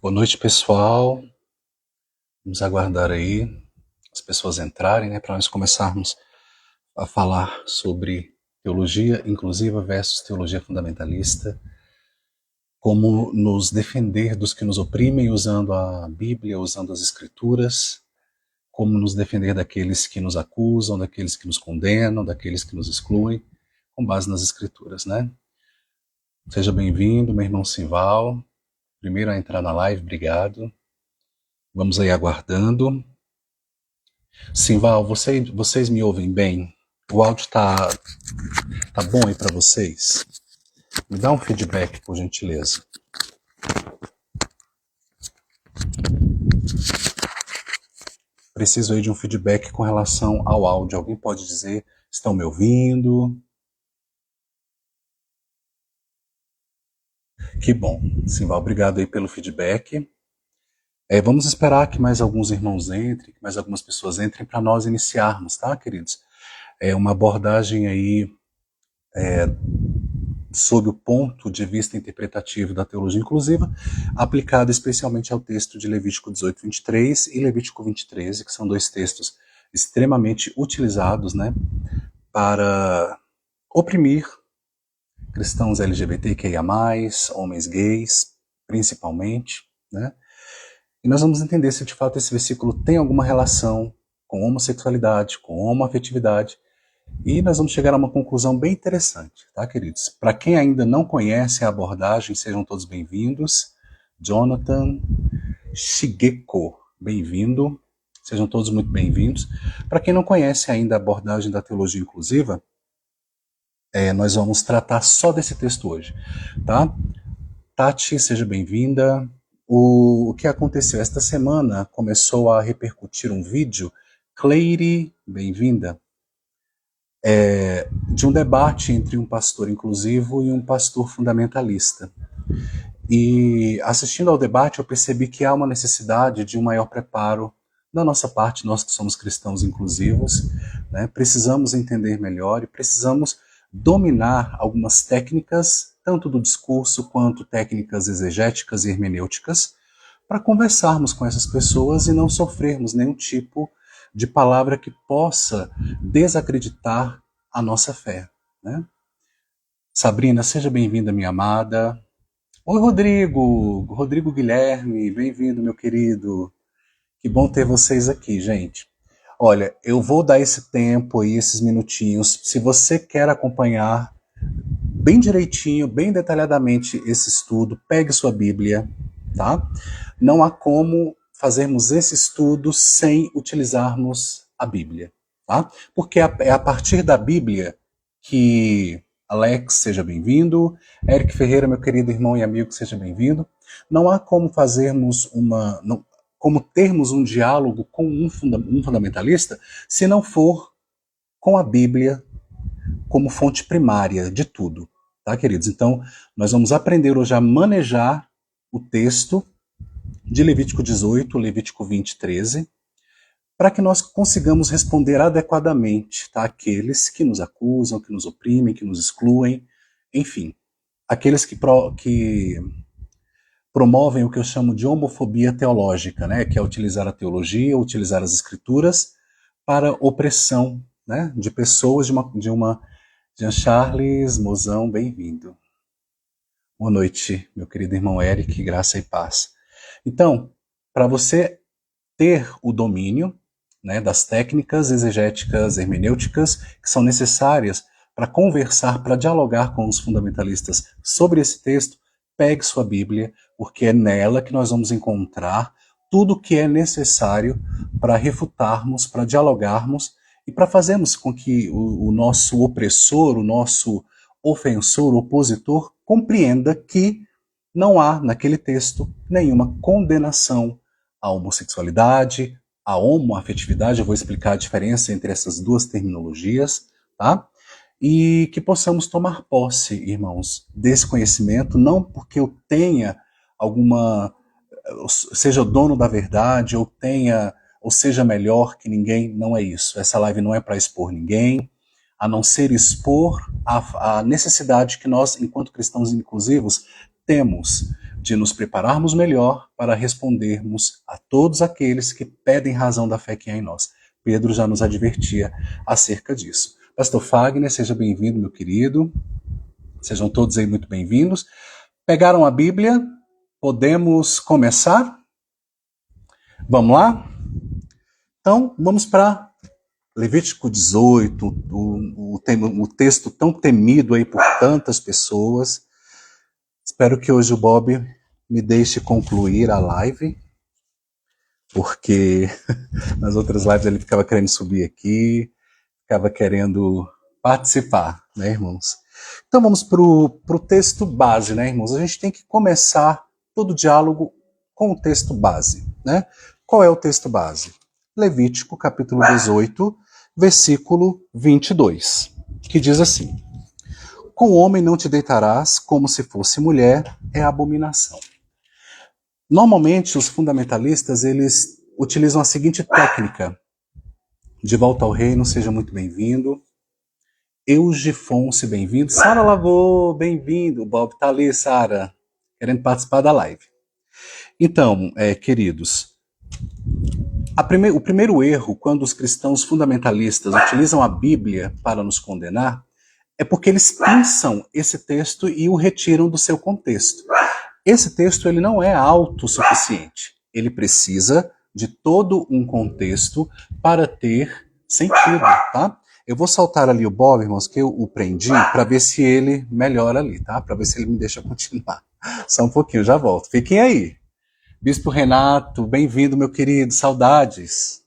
Boa noite, pessoal. Vamos aguardar aí as pessoas entrarem, né, para nós começarmos a falar sobre teologia inclusiva versus teologia fundamentalista, como nos defender dos que nos oprimem usando a Bíblia, usando as Escrituras, como nos defender daqueles que nos acusam, daqueles que nos condenam, daqueles que nos excluem, com base nas Escrituras, né? Seja bem-vindo, meu irmão Simval, primeiro a entrar na live, obrigado. Vamos aí aguardando. Simval, vocês me ouvem bem? O áudio tá bom aí para vocês? Me dá um feedback, por gentileza. Preciso aí de um feedback com relação ao áudio. Alguém pode dizer, estão me ouvindo? Que bom. Simval, obrigado aí pelo feedback. Vamos esperar que mais alguns irmãos entrem, que mais algumas pessoas entrem para nós iniciarmos, tá, queridos? Uma abordagem aí sob o ponto de vista interpretativo da teologia inclusiva, aplicada especialmente ao texto de Levítico 18, 23 e Levítico 20, 13, que são dois textos extremamente utilizados, né, para oprimir cristãos LGBTQIA+, homens gays, principalmente, né? E nós vamos entender se de fato esse versículo tem alguma relação com homossexualidade, com homoafetividade, e nós vamos chegar a uma conclusão bem interessante, tá, queridos? Para quem ainda não conhece a abordagem, sejam todos bem-vindos. Jonathan Shigeko, bem-vindo. Sejam todos muito bem-vindos. Para quem não conhece ainda a abordagem da teologia inclusiva, nós vamos tratar só desse texto hoje, tá? Tati, seja bem-vinda. O que aconteceu? Esta semana começou a repercutir um vídeo. Cleire, bem-vinda. De um debate entre um pastor inclusivo e um pastor fundamentalista. E assistindo ao debate eu percebi que há uma necessidade de um maior preparo da nossa parte, nós que somos cristãos inclusivos, né? Precisamos entender melhor e precisamos dominar algumas técnicas, tanto do discurso quanto técnicas exegéticas e hermenêuticas, para conversarmos com essas pessoas e não sofrermos nenhum tipo de palavra que possa desacreditar a nossa fé, né? Sabrina, seja bem-vinda, minha amada. Oi, Rodrigo Guilherme, bem-vindo, meu querido. Que bom ter vocês aqui, gente. Olha, eu vou dar esse tempo aí, esses minutinhos. Se você quer acompanhar bem direitinho, bem detalhadamente esse estudo, pegue sua Bíblia, tá? Não há como fazermos esse estudo sem utilizarmos a Bíblia, tá? Porque é a partir da Bíblia que Alex, seja bem-vindo. Eric Ferreira, meu querido irmão e amigo, seja bem-vindo. Não há como como termos um diálogo com um fundamentalista se não for com a Bíblia como fonte primária de tudo, tá, queridos? Então, nós vamos aprender hoje a manejar o texto de Levítico 18, Levítico 20, 13, para que nós consigamos responder adequadamente, tá, àqueles que nos acusam, que nos oprimem, que nos excluem, enfim, aqueles que promovem o que eu chamo de homofobia teológica, né, que é utilizar a teologia, utilizar as escrituras para opressão, né, de pessoas Jean Charles, mozão, bem-vindo. Boa noite, meu querido irmão Eric, graça e paz. Então, para você ter o domínio, né, das técnicas exegéticas, hermenêuticas, que são necessárias para conversar, para dialogar com os fundamentalistas sobre esse texto, pegue sua Bíblia, porque é nela que nós vamos encontrar tudo o que é necessário para refutarmos, para dialogarmos e para fazermos com que o nosso opressor, o nosso ofensor, opositor, compreenda que não há naquele texto nenhuma condenação à homossexualidade, à homoafetividade. Eu vou explicar a diferença entre essas duas terminologias, tá? E que possamos tomar posse, irmãos, desse conhecimento, não porque eu tenha seja o dono da verdade, ou seja melhor que ninguém, não é isso. Essa live não é para expor ninguém, a não ser expor a necessidade que nós, enquanto cristãos inclusivos, temos de nos prepararmos melhor para respondermos a todos aqueles que pedem razão da fé que há em nós. Pedro já nos advertia acerca disso. Pastor Fagner, seja bem-vindo, meu querido. Sejam todos aí muito bem-vindos. Pegaram a Bíblia? Podemos começar? Vamos lá? Então, vamos para Levítico 18, o texto tão temido aí por tantas pessoas. Espero que hoje o Bob me deixe concluir a live, porque nas outras lives ele ficava querendo subir aqui, ficava querendo participar, né, irmãos? Então vamos para o texto base, né, irmãos? A gente tem que começar todo o diálogo com o texto base, né? Qual é o texto base? Levítico, capítulo 18, versículo 22, que diz assim: com o homem não te deitarás como se fosse mulher, é abominação. Normalmente, os fundamentalistas, eles utilizam a seguinte técnica. De volta ao reino, seja muito bem-vindo. Eugifonse, bem-vindo. Sara Lavô, bem-vindo. Bob tá ali, Sara, querendo participar da live. Então, queridos, o primeiro erro, quando os cristãos fundamentalistas utilizam a Bíblia para nos condenar, é porque eles pensam esse texto e o retiram do seu contexto. Esse texto ele não é autossuficiente. Ele precisa de todo um contexto para ter sentido, tá? Eu vou soltar ali o Bob, irmãos, que eu o prendi, para ver se ele melhora ali, tá? Para ver se ele me deixa continuar. Só um pouquinho, já volto. Fiquem aí. Bispo Renato, bem-vindo, meu querido. Saudades.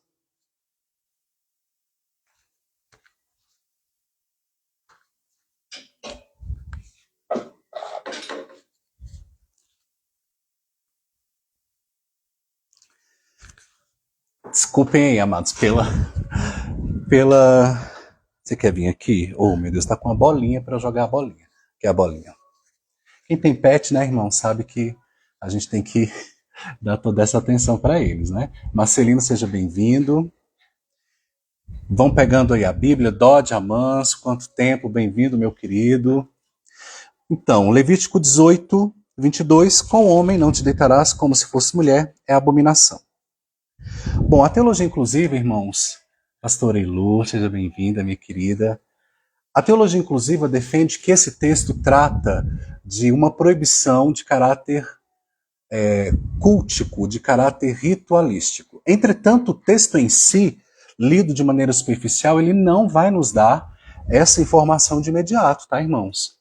Desculpem aí, amados, pela... Você quer vir aqui? Oh, meu Deus, tá com uma bolinha para jogar a bolinha. Que é a bolinha. Quem tem pet, né, irmão, sabe que a gente tem que dar toda essa atenção para eles, né? Marcelino, seja bem-vindo. Vão pegando aí a Bíblia. Dodge Amanso, quanto tempo, bem-vindo, meu querido. Então, Levítico 18, 22, com o homem não te deitarás como se fosse mulher, é abominação. Bom, a teologia inclusiva, irmãos, pastora Elu, seja bem-vinda, minha querida. A teologia inclusiva defende que esse texto trata de uma proibição de caráter cultico, de caráter ritualístico. Entretanto, o texto em si, lido de maneira superficial, ele não vai nos dar essa informação de imediato, tá, irmãos?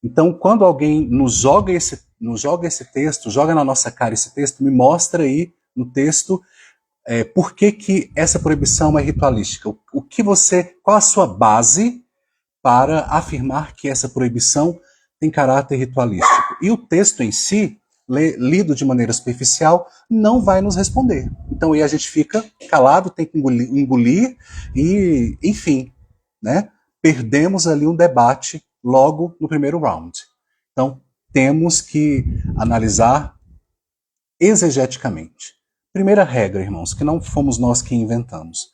Então, quando alguém nos joga esse texto, joga na nossa cara esse texto, me mostra aí no texto por que essa proibição é ritualística. Qual a sua base para afirmar que essa proibição tem caráter ritualístico? E o texto em si, lido de maneira superficial, não vai nos responder. Então aí a gente fica calado, tem que engolir e, enfim, né? Perdemos ali um debate logo no primeiro round. Então temos que analisar exegeticamente. Primeira regra, irmãos, que não fomos nós que inventamos.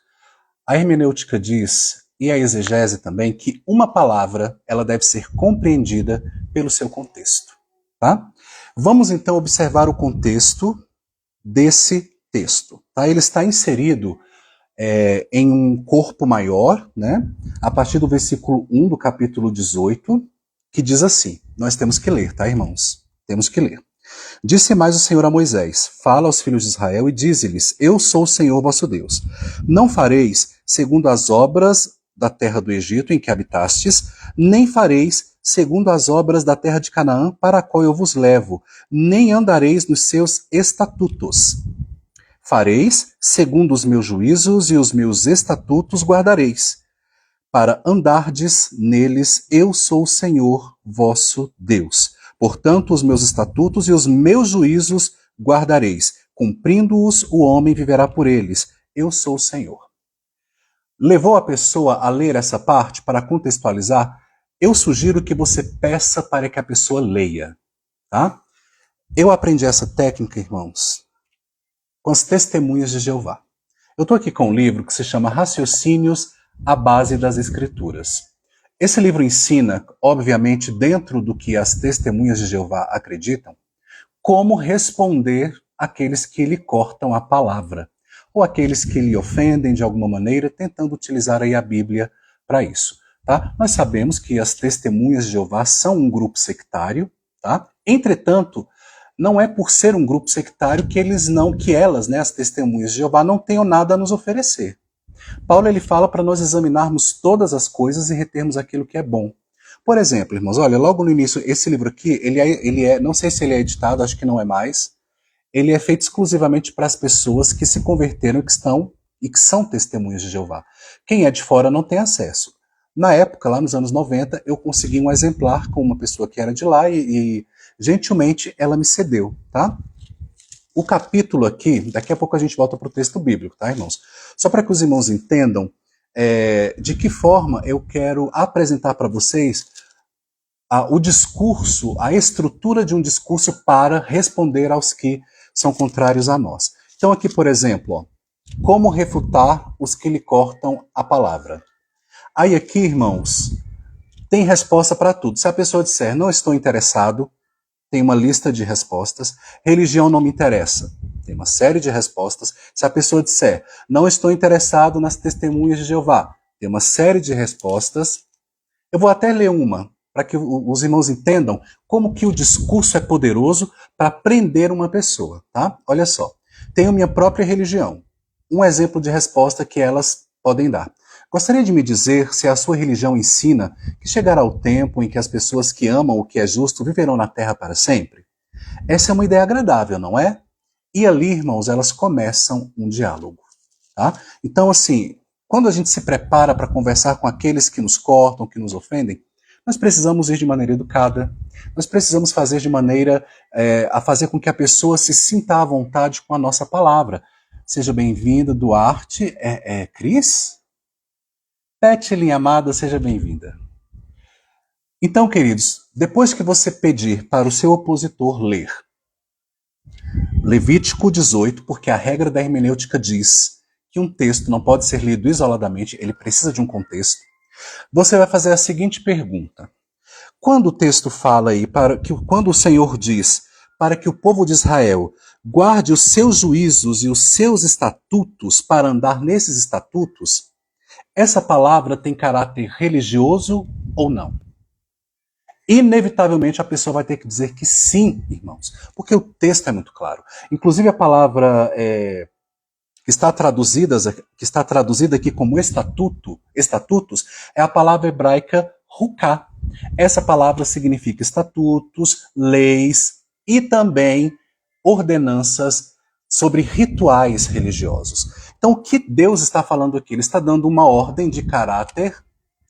A hermenêutica diz, e a exegese também, que uma palavra ela deve ser compreendida pelo seu contexto. Tá? Vamos então observar o contexto desse texto. Tá? Ele está inserido em um corpo maior, né? A partir do versículo 1 do capítulo 18, que diz assim, nós temos que ler, tá, irmãos? Temos que ler. Disse mais o Senhor a Moisés, fala aos filhos de Israel e dize-lhes, eu sou o Senhor vosso Deus. Não fareis segundo as obras da terra do Egito em que habitastes, nem fareis segundo as obras da terra de Canaã para a qual eu vos levo, nem andareis nos seus estatutos. Fareis segundo os meus juízos e os meus estatutos guardareis. Para andardes neles, eu sou o Senhor vosso Deus. Portanto, os meus estatutos e os meus juízos guardareis. Cumprindo-os, o homem viverá por eles. Eu sou o Senhor. Levou a pessoa a ler essa parte para contextualizar? Eu sugiro que você peça para que a pessoa leia. Tá? Eu aprendi essa técnica, irmãos, com as testemunhas de Jeová. Eu estou aqui com um livro que se chama Raciocínios à Base das Escrituras. Esse livro ensina, obviamente, dentro do que as testemunhas de Jeová acreditam, como responder àqueles que lhe cortam a palavra, ou aqueles que lhe ofendem de alguma maneira, tentando utilizar aí a Bíblia para isso. Tá? Nós sabemos que as testemunhas de Jeová são um grupo sectário, tá? Entretanto, não é por ser um grupo sectário que elas, as testemunhas de Jeová, não tenham nada a nos oferecer. Paulo ele fala para nós examinarmos todas as coisas e retermos aquilo que é bom. Por exemplo, irmãos, olha, logo no início, esse livro aqui, não sei se ele é editado, acho que não é mais, ele é feito exclusivamente para as pessoas que se converteram e que são testemunhas de Jeová. Quem é de fora não tem acesso. Na época, lá nos anos 90, eu consegui um exemplar com uma pessoa que era de lá e gentilmente ela me cedeu, tá? O capítulo aqui, daqui a pouco a gente volta para o texto bíblico, tá, irmãos? Só para que os irmãos entendam de que forma eu quero apresentar para vocês o discurso, a estrutura de um discurso para responder aos que são contrários a nós. Então aqui, por exemplo, ó, como refutar os que lhe cortam a palavra. Aí aqui, irmãos, tem resposta para tudo. Se a pessoa disser, não estou interessado, tem uma lista de respostas. Religião não me interessa, tem uma série de respostas. Se a pessoa disser, não estou interessado nas testemunhas de Jeová, tem uma série de respostas. Eu vou até ler uma, para que os irmãos entendam como que o discurso é poderoso para prender uma pessoa, tá? Olha só, tenho minha própria religião. Um exemplo de resposta que elas podem dar. Gostaria de me dizer se a sua religião ensina que chegará o tempo em que as pessoas que amam o que é justo viverão na terra para sempre? Essa é uma ideia agradável, não é? E ali, irmãos, elas começam um diálogo, tá? Então, assim, quando a gente se prepara para conversar com aqueles que nos cortam, que nos ofendem, nós precisamos ir de maneira educada, nós precisamos fazer de maneira a fazer com que a pessoa se sinta à vontade com a nossa palavra. Seja bem-vinda, Duarte. Cris? Petlin, amada, seja bem-vinda. Então, queridos, depois que você pedir para o seu opositor ler Levítico 18, porque a regra da hermenêutica diz que um texto não pode ser lido isoladamente, ele precisa de um contexto, você vai fazer a seguinte pergunta. Quando o texto fala aí, quando o Senhor diz para que o povo de Israel guarde os seus juízos e os seus estatutos para andar nesses estatutos, essa palavra tem caráter religioso ou não? Inevitavelmente a pessoa vai ter que dizer que sim, irmãos, porque o texto é muito claro. Inclusive a palavra que está traduzida aqui como estatutos, é a palavra hebraica ruká. Essa palavra significa estatutos, leis e também ordenanças sobre rituais religiosos. Então, o que Deus está falando aqui? Ele está dando uma ordem de caráter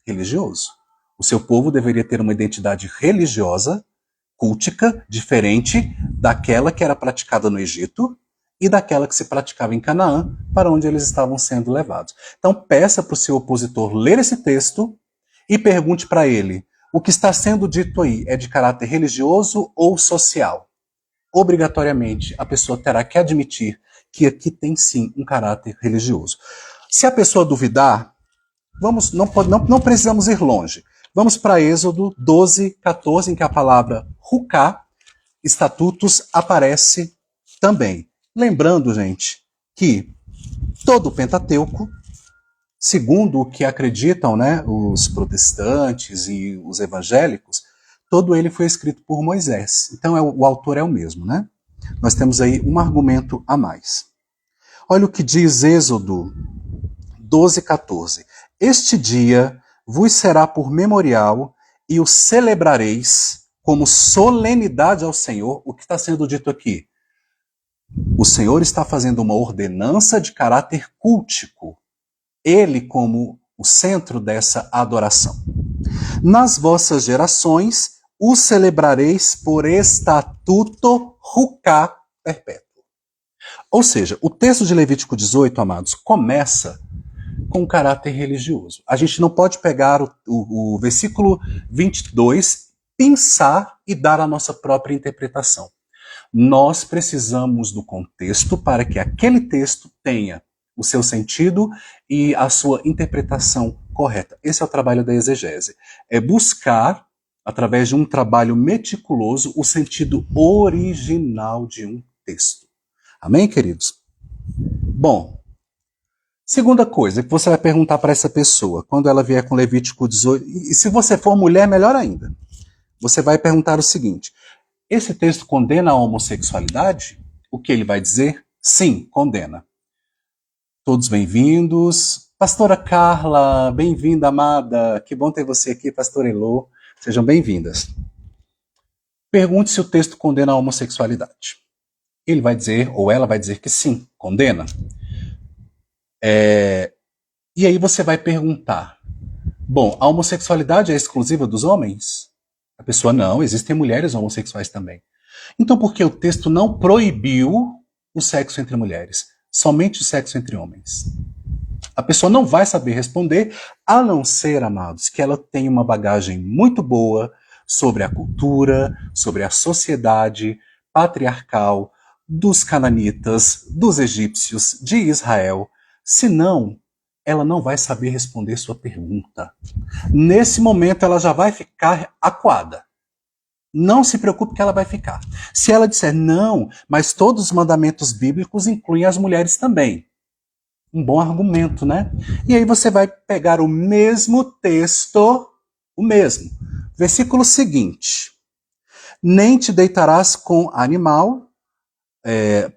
religioso. O seu povo deveria ter uma identidade religiosa, cultica, diferente daquela que era praticada no Egito e daquela que se praticava em Canaã, para onde eles estavam sendo levados. Então, peça para o seu opositor ler esse texto e pergunte para ele, o que está sendo dito aí é de caráter religioso ou social? Obrigatoriamente, a pessoa terá que admitir que aqui tem sim um caráter religioso. Se a pessoa duvidar, não precisamos ir longe. Vamos para Êxodo 12, 14, em que a palavra ruká, estatutos, aparece também. Lembrando, gente, que todo o Pentateuco, segundo o que acreditam, os protestantes e os evangélicos, todo ele foi escrito por Moisés. Então o autor é o mesmo, né? Nós temos aí um argumento a mais. Olha o que diz Êxodo 12, 14. Este dia vos será por memorial e o celebrareis como solenidade ao Senhor. O que está sendo dito aqui? O Senhor está fazendo uma ordenança de caráter cultico. Ele como o centro dessa adoração. Nas vossas gerações o celebrareis por estatuto ruká perpétuo. Ou seja, o texto de Levítico 18, amados, começa com caráter religioso. A gente não pode pegar o versículo 22, pensar e dar a nossa própria interpretação. Nós precisamos do contexto para que aquele texto tenha o seu sentido e a sua interpretação correta. Esse é o trabalho da exegese. É buscar através de um trabalho meticuloso, o sentido original de um texto. Amém, queridos? Bom, segunda coisa que você vai perguntar para essa pessoa, quando ela vier com Levítico 18, e se você for mulher, melhor ainda, você vai perguntar o seguinte: esse texto condena a homossexualidade? O que ele vai dizer? Sim, condena. Todos bem-vindos. Pastora Carla, bem-vinda, amada. Que bom ter você aqui, pastora Elô. Sejam bem-vindas. Pergunte se o texto condena a homossexualidade. Ele vai dizer, ou ela vai dizer que sim, condena. E aí você vai perguntar: bom, a homossexualidade é exclusiva dos homens? A pessoa: não, existem mulheres homossexuais também. Então por que o texto não proibiu o sexo entre mulheres? Somente o sexo entre homens. A pessoa não vai saber responder, a não ser, amados, que ela tenha uma bagagem muito boa sobre a cultura, sobre a sociedade patriarcal dos cananitas, dos egípcios, de Israel. Senão, ela não vai saber responder sua pergunta. Nesse momento, ela já vai ficar acuada. Não se preocupe que ela vai ficar. Se ela disser não, mas todos os mandamentos bíblicos incluem as mulheres também. Um bom argumento, né? E aí você vai pegar o mesmo texto, o mesmo. Versículo seguinte: nem te deitarás com animal,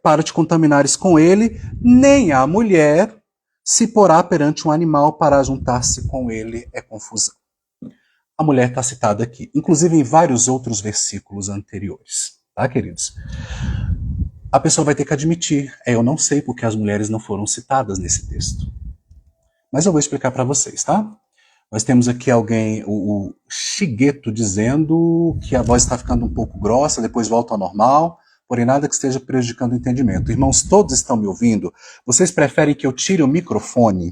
para te contaminares com ele, nem a mulher se porá perante um animal para juntar-se com ele, é confusão. A mulher está citada aqui, inclusive em vários outros versículos anteriores, tá, queridos? A pessoa vai ter que admitir: eu não sei porque as mulheres não foram citadas nesse texto. Mas eu vou explicar para vocês, tá? Nós temos aqui alguém, o Shigueto, dizendo que a voz está ficando um pouco grossa, depois volta ao normal, porém nada que esteja prejudicando o entendimento. Irmãos, todos estão me ouvindo? Vocês preferem que eu tire o microfone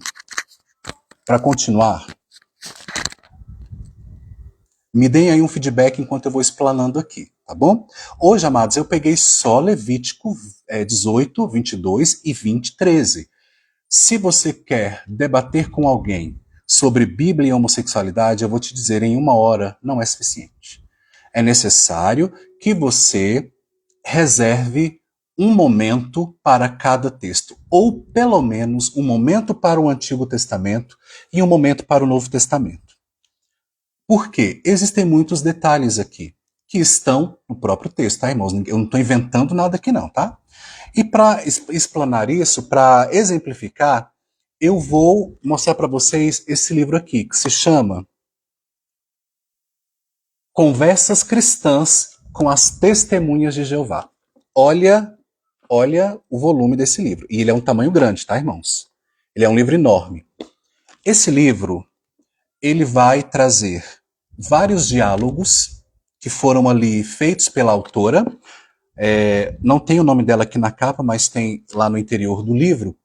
para continuar? Me deem aí um feedback enquanto eu vou explanando aqui, tá bom? Hoje, amados, eu peguei só Levítico 18, 22 e 20, 13. Se você quer debater com alguém sobre Bíblia e homossexualidade, eu vou te dizer, em 1 hora não é suficiente. É necessário que você reserve um momento para cada texto, ou pelo menos um momento para o Antigo Testamento e um momento para o Novo Testamento. Por quê? Existem muitos detalhes aqui que estão no próprio texto, tá, irmãos? Eu não estou inventando nada aqui não, tá? E para explanar isso, para exemplificar, eu vou mostrar para vocês esse livro aqui, que se chama Conversas Cristãs com as Testemunhas de Jeová. Olha o volume desse livro. E ele é um tamanho grande, tá, irmãos? Ele é um livro enorme. Esse livro, ele vai trazer vários diálogos que foram ali feitos pela autora. Não tem o nome dela aqui na capa, mas tem lá no interior do livro,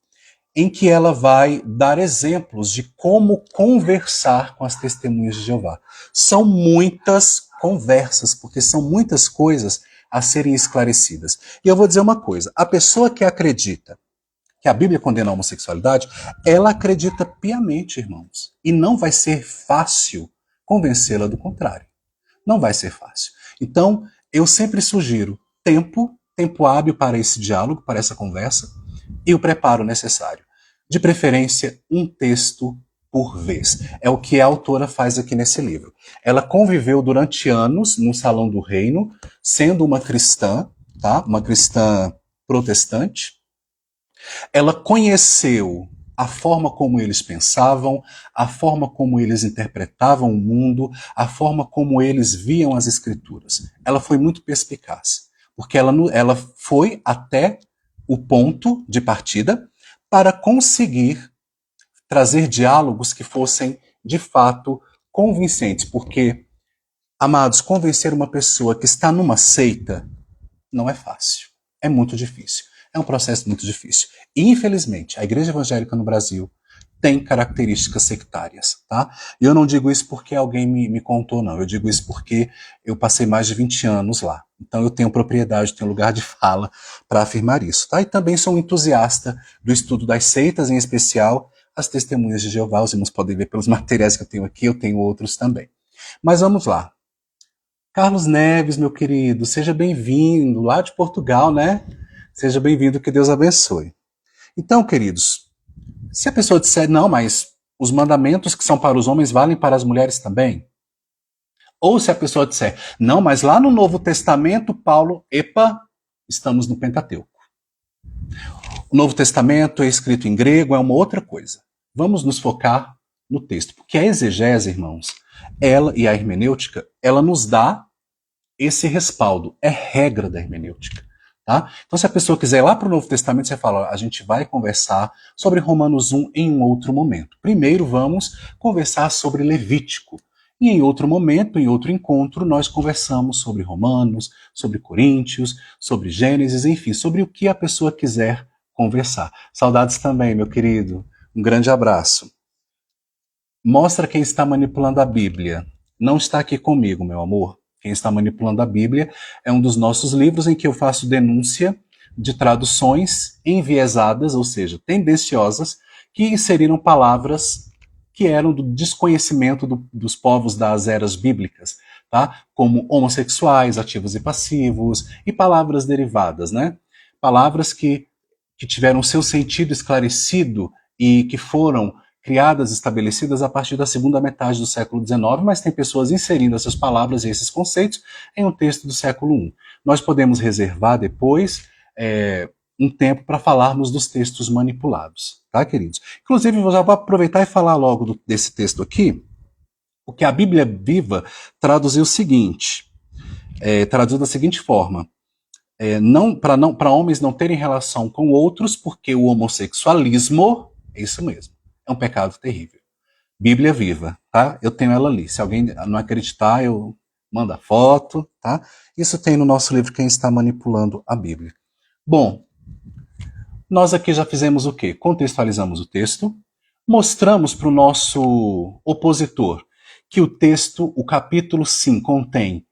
em que ela vai dar exemplos de como conversar com as testemunhas de Jeová. São muitas conversas, porque são muitas coisas a serem esclarecidas. E eu vou dizer uma coisa: a pessoa que acredita que a Bíblia condena a homossexualidade, ela acredita piamente, irmãos. E não vai ser fácil convencê-la do contrário. Não vai ser fácil. Então, eu sempre sugiro tempo hábil para esse diálogo, para essa conversa, e o preparo necessário. De preferência, um texto por vez. É o que a autora faz aqui nesse livro. Ela conviveu durante anos no Salão do Reino, sendo uma cristã, tá? Uma cristã protestante. Ela conheceu a forma como eles pensavam, a forma como eles interpretavam o mundo, a forma como eles viam as escrituras. Ela foi muito perspicaz, porque ela foi até o ponto de partida para conseguir trazer diálogos que fossem, de fato, convincentes. Porque, amados, convencer uma pessoa que está numa seita não é fácil. É muito difícil. É um processo muito difícil. E, infelizmente, a igreja evangélica no Brasil tem características sectárias, tá? E eu não digo isso porque alguém me contou, não. Eu digo isso porque eu passei mais de 20 anos lá. Então eu tenho propriedade, tenho lugar de fala para afirmar isso, tá? E também sou um entusiasta do estudo das seitas, em especial as testemunhas de Jeová. Os irmãos podem ver pelos materiais que eu tenho aqui, eu tenho outros também. Mas vamos lá. Carlos Neves, meu querido, seja bem-vindo, lá de Portugal, né? Seja bem-vindo, que Deus abençoe. Então, queridos, se a pessoa disser, não, mas os mandamentos que são para os homens valem para as mulheres também. Ou se a pessoa disser, não, mas lá no Novo Testamento, Paulo, epa, estamos no Pentateuco. O Novo Testamento é escrito em grego, é uma outra coisa. Vamos nos focar no texto, porque a exegese, irmãos, ela e a hermenêutica, ela nos dá esse respaldo, é regra da hermenêutica. Tá? Então, se a pessoa quiser ir lá para o Novo Testamento, você fala, a gente vai conversar sobre Romanos 1 em um outro momento. Primeiro, vamos conversar sobre Levítico. E em outro momento, em outro encontro, nós conversamos sobre Romanos, sobre Coríntios, sobre Gênesis, enfim, sobre o que a pessoa quiser conversar. Saudades também, meu querido. Um grande abraço. Mostra quem está manipulando a Bíblia. Não está aqui comigo, meu amor. Quem está manipulando a Bíblia é um dos nossos livros em que eu faço denúncia de traduções enviesadas, ou seja, tendenciosas, que inseriram palavras que eram do desconhecimento dos povos das eras bíblicas, tá? Como homossexuais, ativos e passivos, e palavras derivadas, né? Palavras que tiveram seu sentido esclarecido e que foram criadas, estabelecidas a partir da segunda metade do século XIX, mas tem pessoas inserindo essas palavras e esses conceitos em um texto do século I. Nós podemos reservar depois um tempo para falarmos dos textos manipulados, tá, queridos? Inclusive, eu já vou aproveitar e falar logo desse texto aqui, porque a Bíblia Viva traduziu o seguinte, traduziu da seguinte forma, para homens não terem relação com outros, porque o homossexualismo, é isso mesmo, é um pecado terrível. Bíblia Viva, tá? Eu tenho ela ali. Se alguém não acreditar, eu mando a foto, tá? Isso tem no nosso livro Quem Está Manipulando a Bíblia. Bom, nós aqui já fizemos o quê? Contextualizamos o texto, mostramos para o nosso opositor que o texto, o capítulo, sim, contém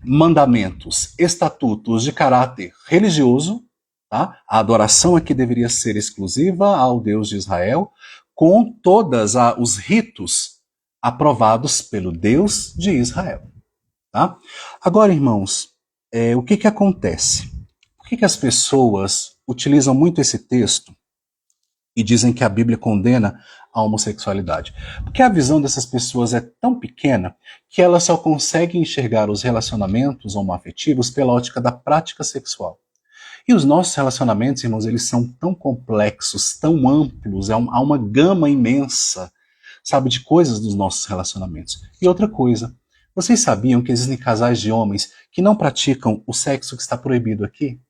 mandamentos, estatutos de caráter religioso, tá? A adoração aqui deveria ser exclusiva ao Deus de Israel, com todos os ritos aprovados pelo Deus de Israel. Tá? Agora, irmãos, o que acontece? Por que as pessoas utilizam muito esse texto e dizem que a Bíblia condena a homossexualidade? Porque a visão dessas pessoas é tão pequena que elas só conseguem enxergar os relacionamentos homoafetivos pela ótica da prática sexual. E os nossos relacionamentos, irmãos, eles são tão complexos, tão amplos, há uma gama imensa, sabe, de coisas dos nossos relacionamentos. E outra coisa, vocês sabiam que existem casais de homens que não praticam o sexo que está proibido aqui?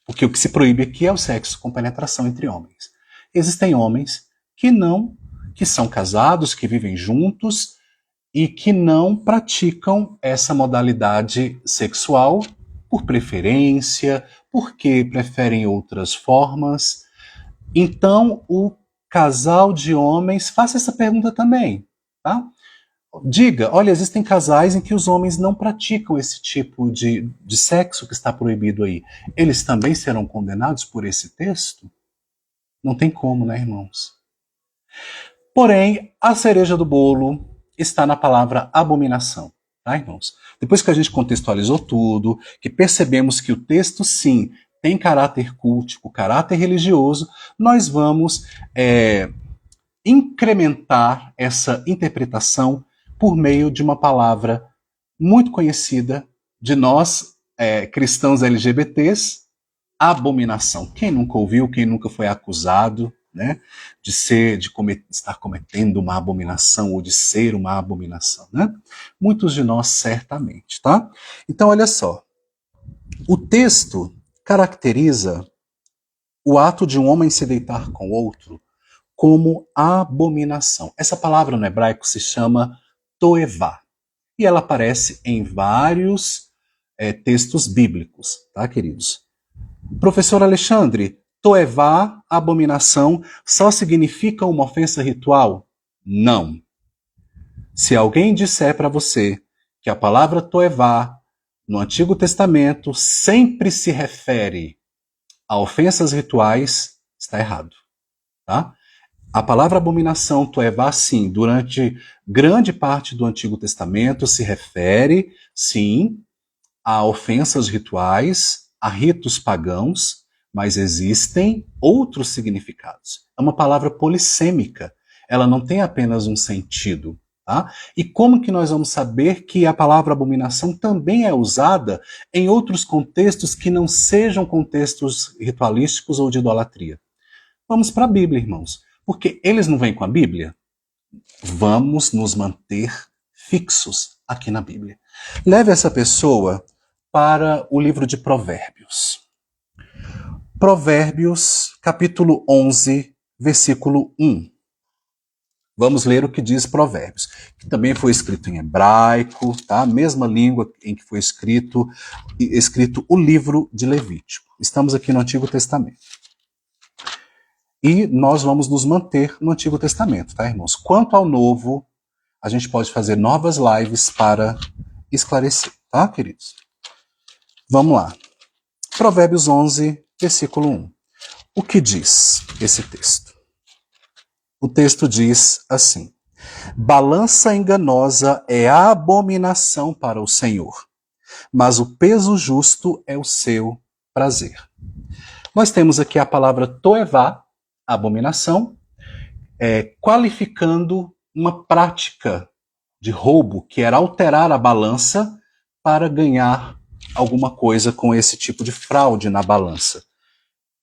Porque o que se proíbe aqui é o sexo com penetração entre homens. Existem homens que são casados, que vivem juntos e que não praticam essa modalidade sexual por preferência, porque preferem outras formas. Então, o casal de homens, faça essa pergunta também, tá? Diga, olha, existem casais em que os homens não praticam esse tipo de sexo que está proibido aí. Eles também serão condenados por esse texto? Não tem como, né, irmãos? Porém, a cereja do bolo está na palavra abominação. Tá, irmãos? Depois que a gente contextualizou tudo, que percebemos que o texto, sim, tem caráter cultico, caráter religioso, nós vamos incrementar essa interpretação por meio de uma palavra muito conhecida de nós, cristãos LGBTs, abominação. Quem nunca ouviu, quem nunca foi acusado, né, de estar cometendo uma abominação ou de ser uma abominação, né? Muitos de nós certamente, tá? Então, olha só. O texto caracteriza o ato de um homem se deitar com outro como abominação. Essa palavra no hebraico se chama toevá. E ela aparece em vários textos bíblicos, tá, queridos? Professor Alexandre, toevá, abominação, só significa uma ofensa ritual? Não. Se alguém disser para você que a palavra toevá no Antigo Testamento sempre se refere a ofensas rituais, está errado. Tá? A palavra abominação, toevá, sim, durante grande parte do Antigo Testamento se refere, sim, a ofensas rituais, a ritos pagãos, mas existem outros significados. É uma palavra polissêmica. Ela não tem apenas um sentido. Tá? E como que nós vamos saber que a palavra abominação também é usada em outros contextos que não sejam contextos ritualísticos ou de idolatria? Vamos para a Bíblia, irmãos. Porque eles não vêm com a Bíblia? Vamos nos manter fixos aqui na Bíblia. Leve essa pessoa para o livro de Provérbios. Provérbios, capítulo 11, versículo 1. Vamos ler o que diz Provérbios, que também foi escrito em hebraico, tá? A mesma língua em que foi escrito o livro de Levítico. Estamos aqui no Antigo Testamento. E nós vamos nos manter no Antigo Testamento, tá, irmãos? Quanto ao Novo, a gente pode fazer novas lives para esclarecer, tá, queridos? Vamos lá. Provérbios 11, versículo 1. O que diz esse texto? O texto diz assim: balança enganosa é a abominação para o Senhor, mas o peso justo é o seu prazer. Nós temos aqui a palavra toevá, abominação, qualificando uma prática de roubo, que era alterar a balança para ganhar alguma coisa com esse tipo de fraude na balança.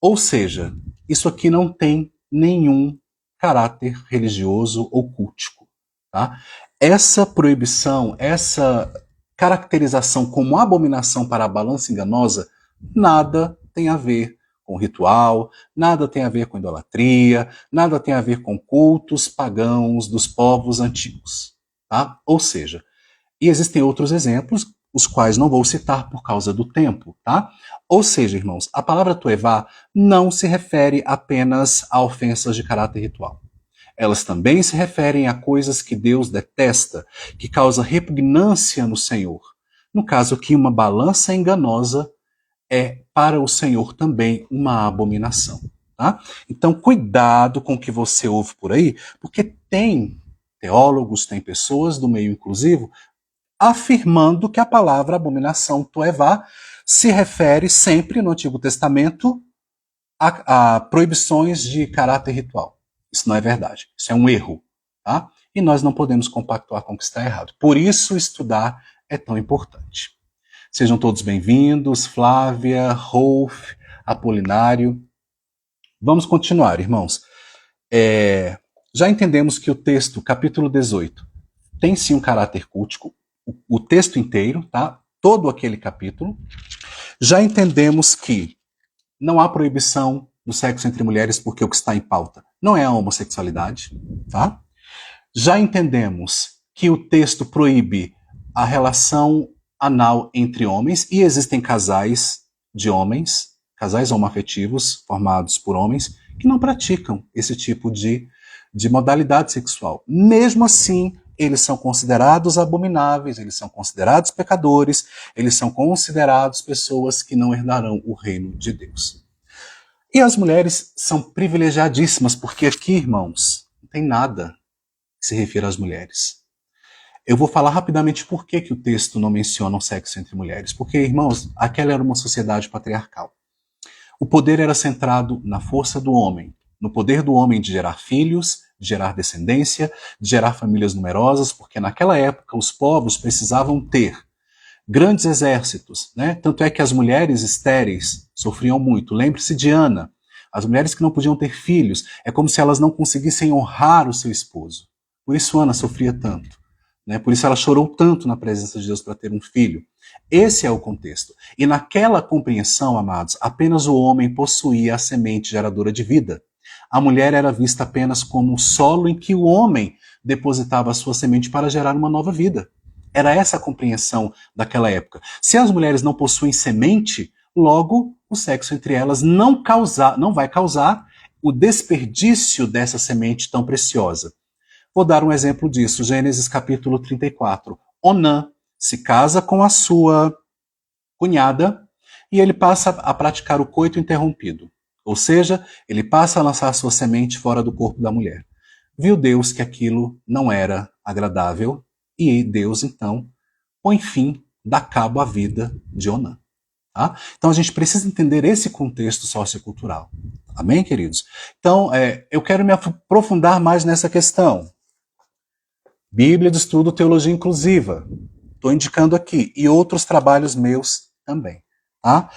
Ou seja, isso aqui não tem nenhum caráter religioso ou cultico. Tá? Essa proibição, essa caracterização como abominação para a balança enganosa, nada tem a ver com ritual, nada tem a ver com idolatria, nada tem a ver com cultos pagãos dos povos antigos. Tá? Ou seja, e existem outros exemplos, os quais não vou citar por causa do tempo, tá? Ou seja, irmãos, a palavra toevá não se refere apenas a ofensas de caráter ritual. Elas também se referem a coisas que Deus detesta, que causa repugnância no Senhor. No caso aqui, uma balança enganosa é para o Senhor também uma abominação, tá? Então, cuidado com o que você ouve por aí, porque tem teólogos, tem pessoas do meio inclusivo afirmando que a palavra abominação, toevá, se refere sempre no Antigo Testamento a proibições de caráter ritual. Isso não é verdade. Isso é um erro. Tá? E nós não podemos compactuar com o que está errado. Por isso, estudar é tão importante. Sejam todos bem-vindos, Flávia, Rolf, Apolinário. Vamos continuar, irmãos. Já entendemos que o texto, capítulo 18, tem sim um caráter cultico, o texto inteiro, tá? Todo aquele capítulo. Já entendemos que não há proibição do sexo entre mulheres, porque o que está em pauta não é a homossexualidade, tá? Já entendemos que o texto proíbe a relação anal entre homens, e existem casais de homens, casais homoafetivos formados por homens, que não praticam esse tipo de modalidade sexual. Mesmo assim, eles são considerados abomináveis, eles são considerados pecadores, eles são considerados pessoas que não herdarão o reino de Deus. E as mulheres são privilegiadíssimas, porque aqui, irmãos, não tem nada que se refira às mulheres. Eu vou falar rapidamente por que o texto não menciona o sexo entre mulheres. Porque, irmãos, aquela era uma sociedade patriarcal. O poder era centrado na força do homem, no poder do homem de gerar filhos, de gerar descendência, de gerar famílias numerosas, porque naquela época os povos precisavam ter grandes exércitos, né? Tanto é que as mulheres estéreis sofriam muito. Lembre-se de Ana. As mulheres que não podiam ter filhos, é como se elas não conseguissem honrar o seu esposo. Por isso Ana sofria tanto. Né? Por isso ela chorou tanto na presença de Deus para ter um filho. Esse é o contexto. E naquela compreensão, amados, apenas o homem possuía a semente geradora de vida. A mulher era vista apenas como o solo em que o homem depositava a sua semente para gerar uma nova vida. Era essa a compreensão daquela época. Se as mulheres não possuem semente, logo o sexo entre elas não vai causar o desperdício dessa semente tão preciosa. Vou dar um exemplo disso. Gênesis capítulo 34. Onã se casa com a sua cunhada e ele passa a praticar o coito interrompido. Ou seja, ele passa a lançar sua semente fora do corpo da mulher. Viu Deus que aquilo não era agradável e Deus, então, põe fim, dá cabo à vida de Onã. Tá? Então a gente precisa entender esse contexto sociocultural. Amém, queridos? Então, eu quero me aprofundar mais nessa questão. Bíblia de Estudo, Teologia Inclusiva. Estou indicando aqui. E outros trabalhos meus também. Tá?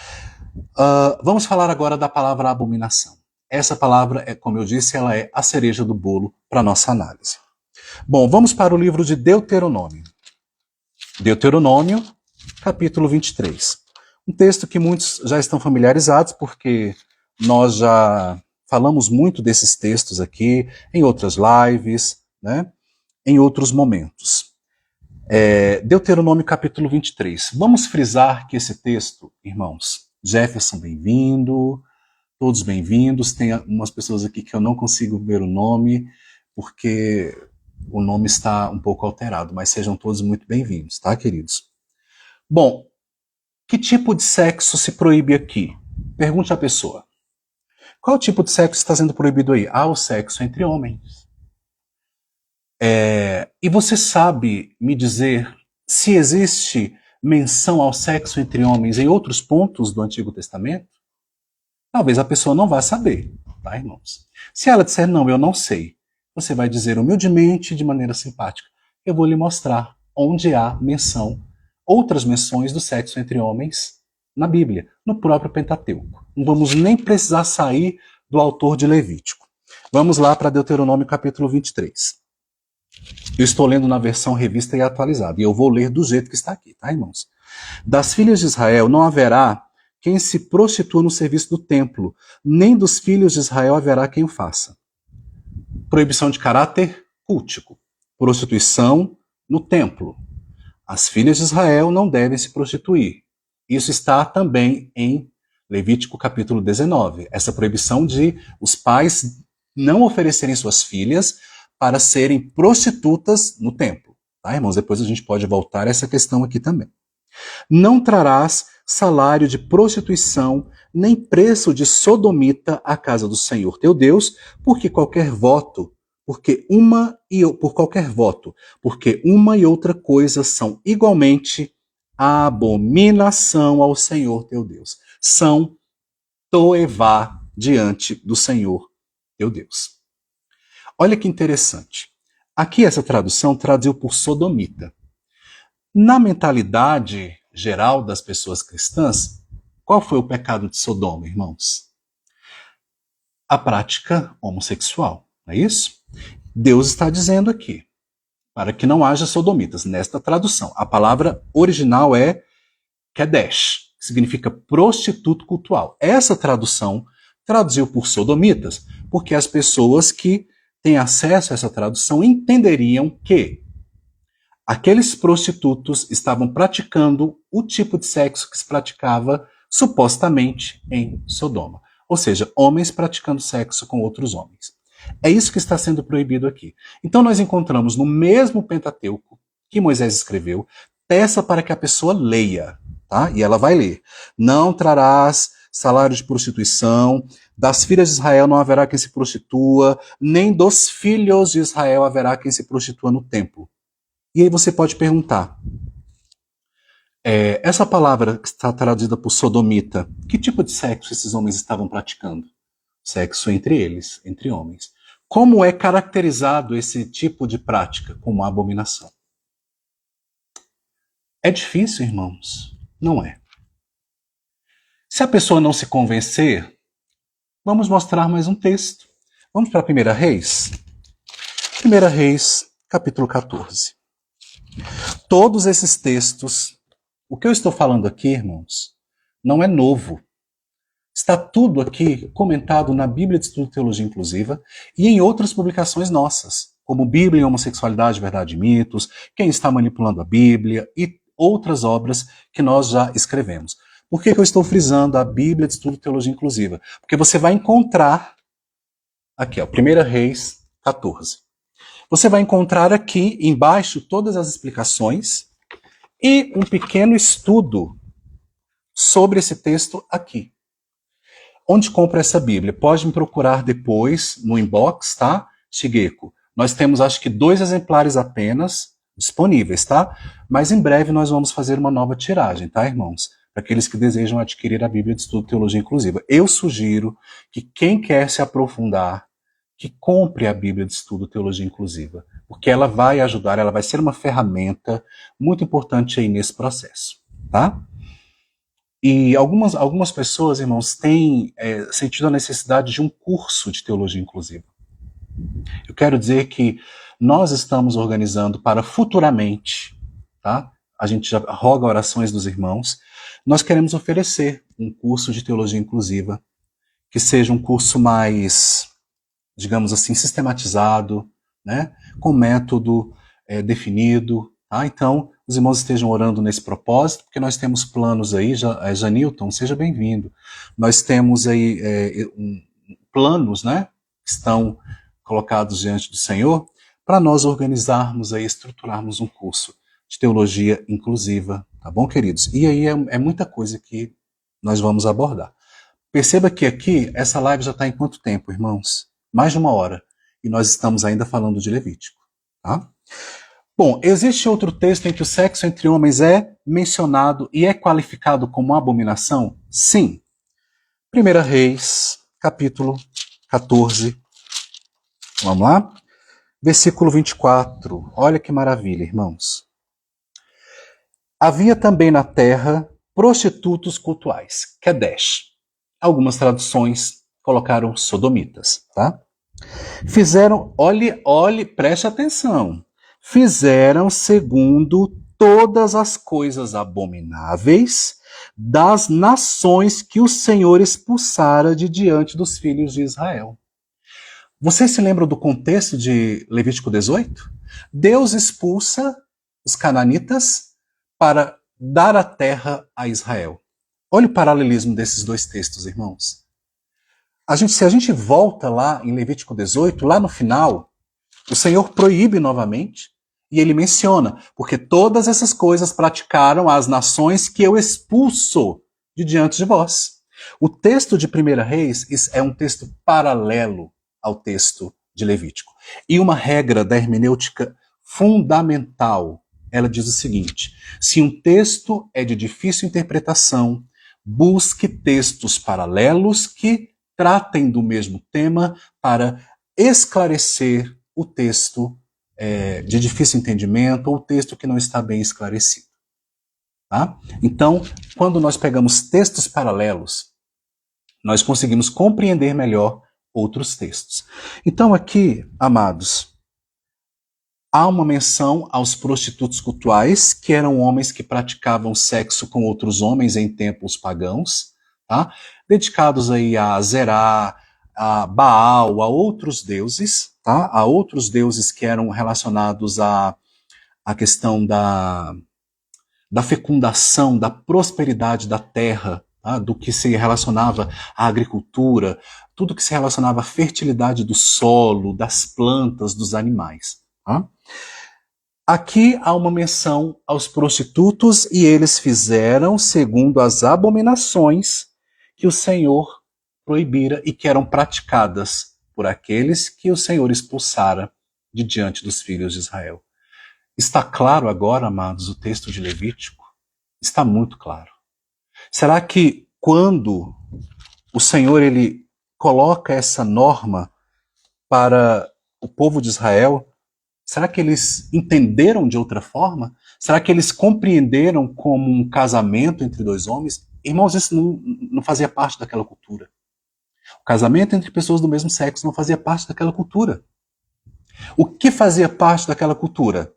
Vamos falar agora da palavra abominação. Essa palavra, como eu disse, ela é a cereja do bolo para nossa análise. Bom, vamos para o livro de Deuteronômio. Deuteronômio, capítulo 23. Um texto que muitos já estão familiarizados, porque nós já falamos muito desses textos aqui, em outras lives, né? Em outros momentos. Deuteronômio, capítulo 23. Vamos frisar que esse texto, irmãos, Jefferson, bem-vindo, todos bem-vindos. Tem umas pessoas aqui que eu não consigo ver o nome, porque o nome está um pouco alterado, mas sejam todos muito bem-vindos, tá, queridos? Bom, que tipo de sexo se proíbe aqui? Pergunte à pessoa. Qual tipo de sexo está sendo proibido aí? O sexo entre homens. E você sabe me dizer se existe menção ao sexo entre homens em outros pontos do Antigo Testamento? Talvez a pessoa não vá saber, tá, irmãos? Se ela disser, não, eu não sei, você vai dizer humildemente, de maneira simpática, eu vou lhe mostrar onde há menção, outras menções do sexo entre homens na Bíblia, no próprio Pentateuco. Não vamos nem precisar sair do autor de Levítico. Vamos lá para Deuteronômio capítulo 23. Eu estou lendo na versão revista e atualizada, e eu vou ler do jeito que está aqui, tá, irmãos? Das filhas de Israel não haverá quem se prostitua no serviço do templo, nem dos filhos de Israel haverá quem o faça. Proibição de caráter cultico. Prostituição no templo. As filhas de Israel não devem se prostituir. Isso está também em Levítico capítulo 19. Essa proibição de os pais não oferecerem suas filhas para serem prostitutas no templo. Tá, irmãos? Depois a gente pode voltar a essa questão aqui também. Não trarás salário de prostituição, nem preço de sodomita à casa do Senhor teu Deus, porque uma e outra coisa são igualmente abominação ao Senhor teu Deus. São toevá diante do Senhor teu Deus. Olha que interessante. Aqui essa tradução traduziu por sodomita. Na mentalidade geral das pessoas cristãs, qual foi o pecado de Sodoma, irmãos? A prática homossexual, não é isso? Deus está dizendo aqui, para que não haja sodomitas, nesta tradução. A palavra original é kedesh, que significa prostituto cultual. Essa tradução traduziu por sodomitas, porque as pessoas que têm acesso a essa tradução entenderiam que aqueles prostitutos estavam praticando o tipo de sexo que se praticava supostamente em Sodoma. Ou seja, homens praticando sexo com outros homens. É isso que está sendo proibido aqui. Então nós encontramos no mesmo Pentateuco que Moisés escreveu, peça para que a pessoa leia, tá? E ela vai ler. Não trarás salário de prostituição, das filhas de Israel não haverá quem se prostitua, nem dos filhos de Israel haverá quem se prostitua no templo. E aí você pode perguntar, essa palavra que está traduzida por sodomita, que tipo de sexo esses homens estavam praticando? Sexo entre eles, entre homens. Como é caracterizado esse tipo de prática como abominação? É difícil, irmãos? Não é. Se a pessoa não se convencer, vamos mostrar mais um texto. Vamos para 1 Reis? 1 Reis, capítulo 14. Todos esses textos, o que eu estou falando aqui, irmãos, não é novo. Está tudo aqui comentado na Bíblia de Estudo de Teologia Inclusiva e em outras publicações nossas, como Bíblia e Homossexualidade, Verdade e Mitos, Quem está manipulando a Bíblia e outras obras que nós já escrevemos. Por que eu estou frisando a Bíblia de Estudo de Teologia Inclusiva? Porque você vai encontrar aqui, 1 Reis 14. Você vai encontrar aqui embaixo todas as explicações e um pequeno estudo sobre esse texto aqui. Onde compra essa Bíblia? Pode me procurar depois no inbox, tá? Shigeko. Nós temos, acho que, 2 exemplares apenas disponíveis, tá? Mas em breve nós vamos fazer uma nova tiragem, tá, irmãos? Para aqueles que desejam adquirir a Bíblia de Estudo Teologia Inclusiva. Eu sugiro que quem quer se aprofundar, que compre a Bíblia de Estudo Teologia Inclusiva, porque ela vai ajudar, ela vai ser uma ferramenta muito importante aí nesse processo, tá? E algumas pessoas, irmãos, têm sentido a necessidade de um curso de teologia inclusiva. Eu quero dizer que nós estamos organizando para futuramente, tá? A gente já roga orações dos irmãos. Nós queremos oferecer um curso de teologia inclusiva que seja um curso mais, digamos assim, sistematizado, né? Com método definido. Tá? Então, os irmãos estejam orando nesse propósito, porque nós temos planos aí. Janilton, seja bem-vindo. Nós temos aí planos, né? Que estão colocados diante do Senhor, para nós organizarmos aí, estruturarmos um curso de teologia inclusiva, tá bom, queridos? E aí é muita coisa que nós vamos abordar. Perceba que aqui, essa live já está em quanto tempo, irmãos? Mais de 1 hora. E nós estamos ainda falando de Levítico, tá? Bom, existe outro texto em que o sexo entre homens é mencionado e é qualificado como abominação? Sim. 1 Reis, capítulo 14, vamos lá? Versículo 24. Olha que maravilha, irmãos. Havia também na terra prostitutos cultuais, Kedesh. Algumas traduções colocaram sodomitas, tá? Fizeram, olhe, preste atenção. Fizeram segundo todas as coisas abomináveis das nações que o Senhor expulsara de diante dos filhos de Israel. Vocês se lembram do contexto de Levítico 18? Deus expulsa os cananitas para dar a terra a Israel. Olha o paralelismo desses 2 textos, irmãos. Se a gente volta lá em Levítico 18, lá no final, o Senhor proíbe novamente e ele menciona, porque todas essas coisas praticaram as nações que eu expulso de diante de vós. O texto de 1 Reis é um texto paralelo ao texto de Levítico. E uma regra da hermenêutica fundamental, ela diz o seguinte: se um texto é de difícil interpretação, busque textos paralelos que tratem do mesmo tema para esclarecer o texto de difícil entendimento ou o texto que não está bem esclarecido. Tá? Então, quando nós pegamos textos paralelos, nós conseguimos compreender melhor outros textos. Então aqui, amados, há uma menção aos prostitutos cultuais, que eram homens que praticavam sexo com outros homens em templos pagãos, tá? Dedicados aí a Zerá, a Baal, a outros deuses, tá? A outros deuses que eram relacionados à questão da fecundação, da prosperidade da terra, tá? Do que se relacionava à agricultura, tudo que se relacionava à fertilidade do solo, das plantas, dos animais. Tá? Aqui há uma menção aos prostitutos e eles fizeram segundo as abominações que o Senhor proibira e que eram praticadas por aqueles que o Senhor expulsara de diante dos filhos de Israel. Está claro agora, amados, o texto de Levítico? Está muito claro. Será que quando o Senhor ele coloca essa norma para o povo de Israel, será que eles entenderam de outra forma? Será que eles compreenderam como um casamento entre 2 homens? Irmãos, isso não fazia parte daquela cultura. O casamento entre pessoas do mesmo sexo não fazia parte daquela cultura. O que fazia parte daquela cultura?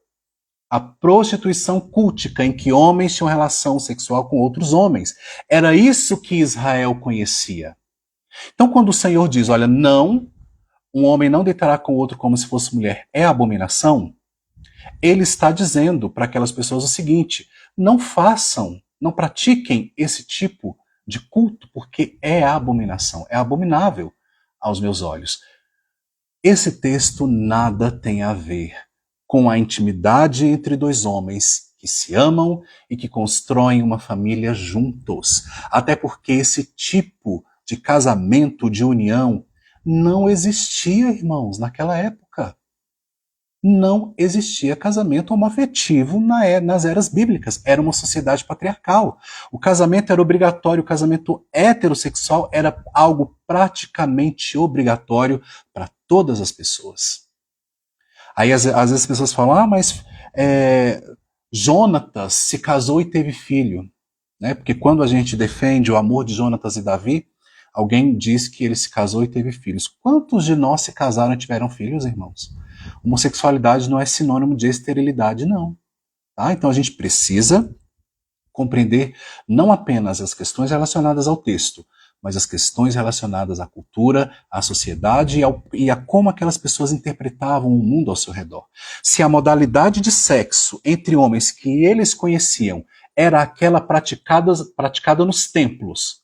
A prostituição cultica, em que homens tinham relação sexual com outros homens. Era isso que Israel conhecia. Então, quando o Senhor diz, olha, não, um homem não deitará com outro como se fosse mulher, é abominação, ele está dizendo para aquelas pessoas o seguinte: não façam, não pratiquem esse tipo de culto, porque é abominação, é abominável aos meus olhos. Esse texto nada tem a ver com a intimidade entre 2 homens que se amam e que constroem uma família juntos. Até porque esse tipo de casamento, de união, não existia, irmãos, naquela época. Não existia casamento homoafetivo nas eras bíblicas. Era uma sociedade patriarcal. O casamento era obrigatório, o casamento heterossexual era algo praticamente obrigatório para todas as pessoas. Aí às vezes as pessoas falam, mas Jonatas se casou e teve filho. Né? Porque quando a gente defende o amor de Jonatas e Davi, alguém diz que ele se casou e teve filhos. Quantos de nós se casaram e tiveram filhos, irmãos? Homossexualidade não é sinônimo de esterilidade, não. Tá? Então a gente precisa compreender não apenas as questões relacionadas ao texto, mas as questões relacionadas à cultura, à sociedade e a como aquelas pessoas interpretavam o mundo ao seu redor. Se a modalidade de sexo entre homens que eles conheciam era aquela praticada nos templos,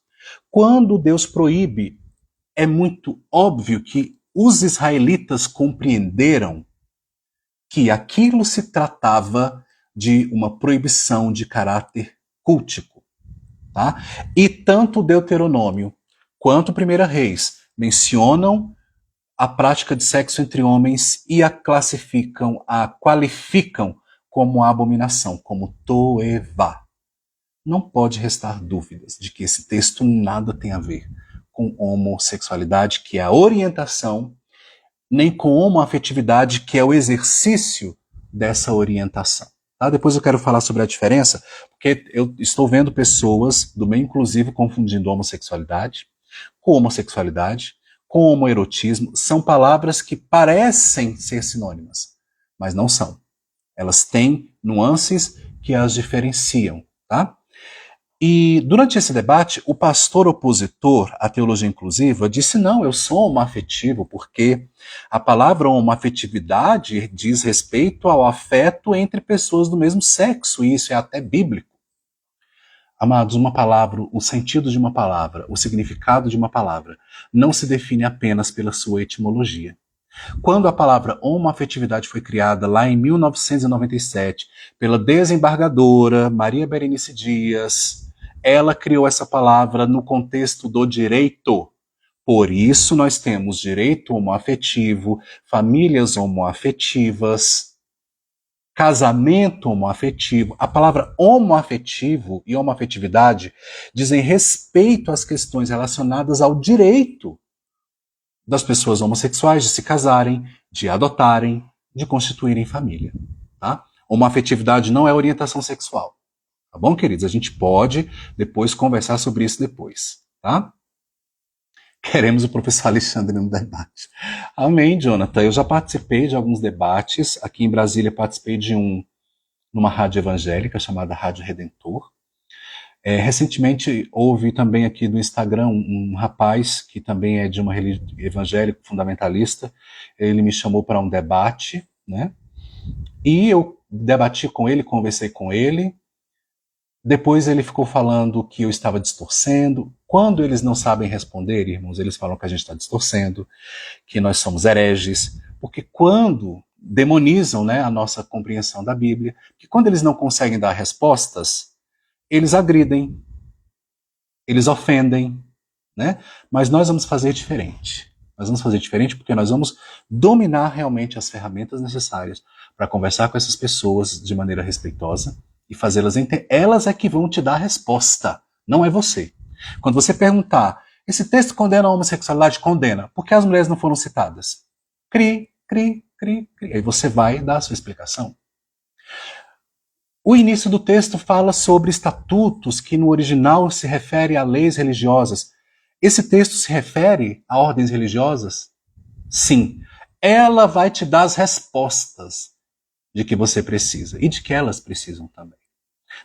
quando Deus proíbe, é muito óbvio que os israelitas compreenderam que aquilo se tratava de uma proibição de caráter cultico. Tá? E tanto Deuteronômio quanto 1 Reis mencionam a prática de sexo entre homens e a qualificam como abominação, como toevá. Não pode restar dúvidas de que esse texto nada tem a ver com homossexualidade, que é a orientação, nem com homoafetividade, que é o exercício dessa orientação. Tá? Depois eu quero falar sobre a diferença, porque eu estou vendo pessoas do meio inclusivo confundindo homossexualidade com homossexualidade, com homoerotismo. São palavras que parecem ser sinônimas, mas não são. Elas têm nuances que as diferenciam. Tá? E durante esse debate, o pastor opositor à teologia inclusiva disse, não, eu sou homoafetivo, porque a palavra homoafetividade diz respeito ao afeto entre pessoas do mesmo sexo, e isso é até bíblico. Amados, uma palavra, o sentido de uma palavra, o significado de uma palavra, não se define apenas pela sua etimologia. Quando a palavra homoafetividade foi criada lá em 1997 pela desembargadora Maria Berenice Dias, ela criou essa palavra no contexto do direito. Por isso nós temos direito homoafetivo, famílias homoafetivas, casamento homoafetivo. A palavra homoafetivo e homoafetividade dizem respeito às questões relacionadas ao direito das pessoas homossexuais de se casarem, de adotarem, de constituírem família. Tá? Homoafetividade não é orientação sexual. Tá bom, queridos? A gente pode depois conversar sobre isso depois. Tá? Queremos o professor Alexandre no debate. Amém, Jonathan. Eu já participei de alguns debates. Aqui em Brasília participei de numa rádio evangélica chamada Rádio Redentor. Recentemente houve também aqui no Instagram um rapaz que também é de uma religião evangélica fundamentalista. Ele me chamou para um debate, né? E eu debati com ele, conversei com ele. Depois ele ficou falando que eu estava distorcendo. Quando eles não sabem responder, irmãos, eles falam que a gente está distorcendo, que nós somos hereges, porque quando demonizam, né, a nossa compreensão da Bíblia, que quando eles não conseguem dar respostas, eles agridem, eles ofendem, né? Mas nós vamos fazer diferente. Nós vamos fazer diferente porque nós vamos dominar realmente as ferramentas necessárias para conversar com essas pessoas de maneira respeitosa e fazê-las entender. Elas é que vão te dar a resposta, não é você. Quando você perguntar, esse texto condena a homossexualidade? Condena. Por que as mulheres não foram citadas? Cri. Aí você vai dar a sua explicação. O início do texto fala sobre estatutos que no original se refere a leis religiosas. Esse texto se refere a ordens religiosas? Sim. Ela vai te dar as respostas de que você precisa e de que elas precisam também.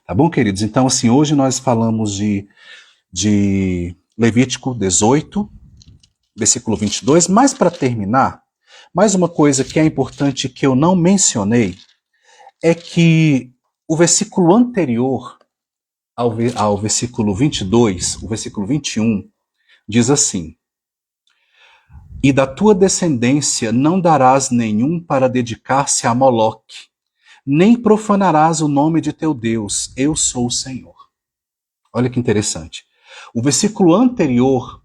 Tá bom, queridos? Então, assim, hoje nós falamos de Levítico 18, versículo 22. Mas para terminar, mais uma coisa que é importante que eu não mencionei é que o versículo anterior ao versículo 22, o versículo 21, diz assim: E da tua descendência não darás nenhum para dedicar-se a Moloque, nem profanarás o nome de teu Deus, eu sou o Senhor. Olha que interessante. O versículo anterior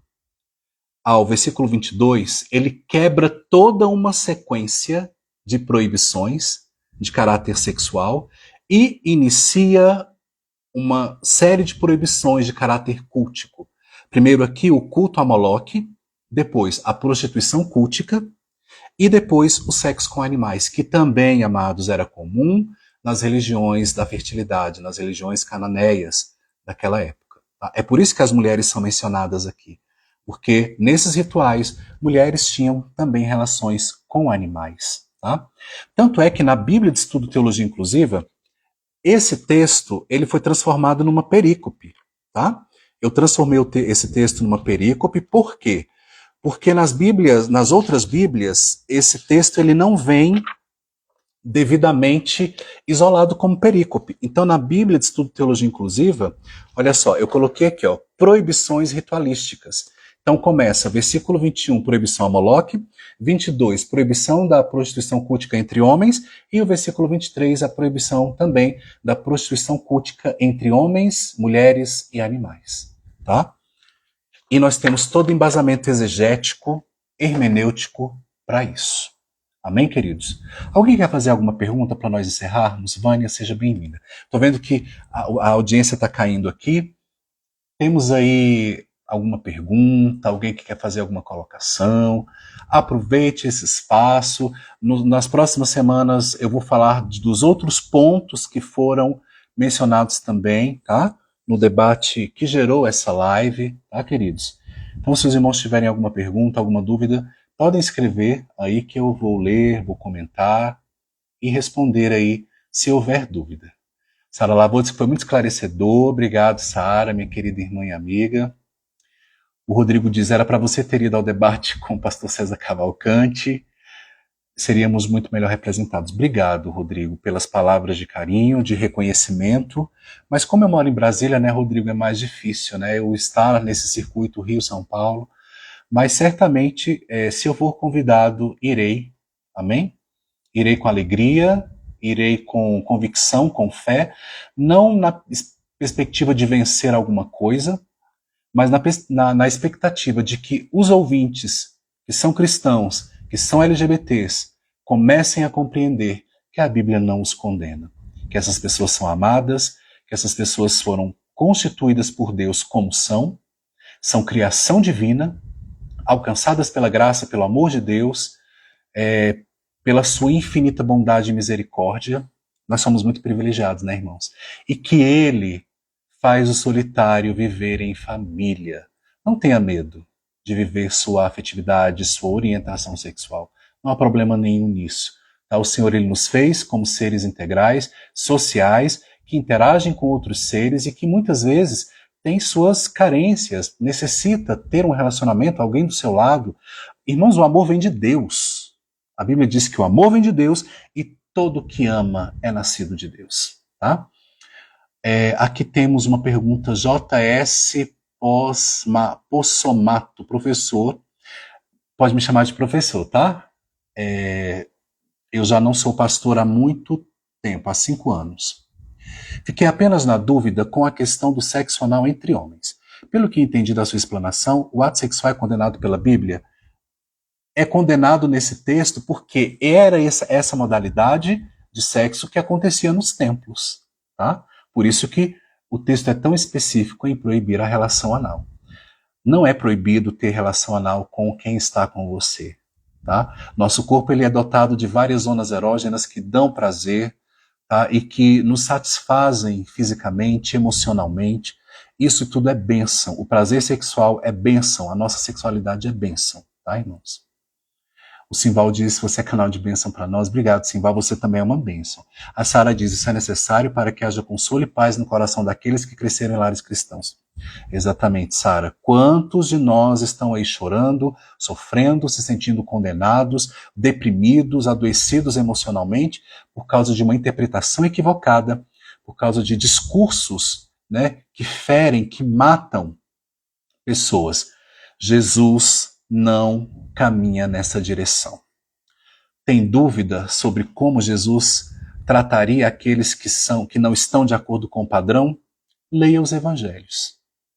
ao versículo 22, ele quebra toda uma sequência de proibições de caráter sexual e inicia uma série de proibições de caráter cultico. Primeiro aqui o culto a Moloque, depois a prostituição cultica e depois o sexo com animais, que também, amados, era comum nas religiões da fertilidade, nas religiões cananeias daquela época. Tá? É por isso que as mulheres são mencionadas aqui, porque nesses rituais mulheres tinham também relações com animais. Tá? Tanto é que na Bíblia de Estudo Teologia Inclusiva, esse texto ele foi transformado numa perícope. Tá? Eu transformei esse texto numa perícope, por quê? Porque nas outras Bíblias, esse texto ele não vem devidamente isolado como perícope. Então, na Bíblia de Estudo Teologia Inclusiva, olha só, eu coloquei aqui, ó, proibições ritualísticas. Então começa, versículo 21, proibição a Moloque, 22, proibição da prostituição cultica entre homens, e o versículo 23, a proibição também da prostituição cultica entre homens, mulheres e animais. Tá? E nós temos todo embasamento exegético, hermenêutico para isso. Amém, queridos? Alguém quer fazer alguma pergunta para nós encerrarmos? Vânia, seja bem-vinda. Estou vendo que a audiência está caindo aqui. Temos aí alguma pergunta, alguém que quer fazer alguma colocação? Aproveite esse espaço. Nas próximas semanas eu vou falar dos outros pontos que foram mencionados também, tá? No debate que gerou essa live, tá, queridos? Então, se os irmãos tiverem alguma pergunta, alguma dúvida, podem escrever aí que eu vou ler, vou comentar e responder aí se houver dúvida. Sara Lavô disse que foi muito esclarecedor. Obrigado, Sara, minha querida irmã e amiga. O Rodrigo diz, era para você ter ido ao debate com o pastor César Cavalcante. Seríamos muito melhor representados. Obrigado, Rodrigo, pelas palavras de carinho, de reconhecimento. Mas como eu moro em Brasília, né, Rodrigo, é mais difícil, né? Eu estar nesse circuito Rio-São Paulo. Mas certamente, se eu for convidado, irei. Amém? Irei com alegria, irei com convicção, com fé, não na perspectiva de vencer alguma coisa, mas na expectativa de que os ouvintes, que são cristãos, que são LGBTs, comecem a compreender que a Bíblia não os condena, que essas pessoas são amadas, que essas pessoas foram constituídas por Deus como são criação divina, alcançadas pela graça, pelo amor de Deus, pela sua infinita bondade e misericórdia. Nós somos muito privilegiados, né, irmãos? E que Ele faz o solitário viver em família. Não tenha medo de viver sua afetividade, sua orientação sexual. Não há problema nenhum nisso. Tá? O Senhor ele nos fez como seres integrais, sociais, que interagem com outros seres e que muitas vezes têm suas carências, necessita ter um relacionamento, alguém do seu lado. Irmãos, o amor vem de Deus. A Bíblia diz que o amor vem de Deus e todo que ama é nascido de Deus. Tá? Aqui temos uma pergunta, JS Possomato, professor. Pode me chamar de professor, tá? Eu já não sou pastor há muito tempo, há 5 anos. Fiquei apenas na dúvida com a questão do sexo anal entre homens. Pelo que entendi da sua explanação, o ato sexual é condenado pela Bíblia? É condenado nesse texto porque era essa modalidade de sexo que acontecia nos templos. Tá? Por isso que o texto é tão específico em proibir a relação anal. Não é proibido ter relação anal com quem está com você. Tá? Nosso corpo ele é dotado de várias zonas erógenas que dão prazer, tá? E que nos satisfazem fisicamente, emocionalmente. Isso tudo é bênção. O prazer sexual é bênção. A nossa sexualidade é bênção. Tá, irmãos? O Simval diz, você é canal de bênção para nós. Obrigado, Simval, você também é uma bênção. A Sara diz, isso é necessário para que haja consolo e paz no coração daqueles que cresceram em lares cristãos. Exatamente, Sara. Quantos de nós estão aí chorando, sofrendo, se sentindo condenados, deprimidos, adoecidos emocionalmente por causa de uma interpretação equivocada, por causa de discursos, né, que ferem, que matam pessoas. Jesus não caminha nessa direção. Tem dúvida sobre como Jesus trataria aqueles que não estão de acordo com o padrão? Leia os evangelhos.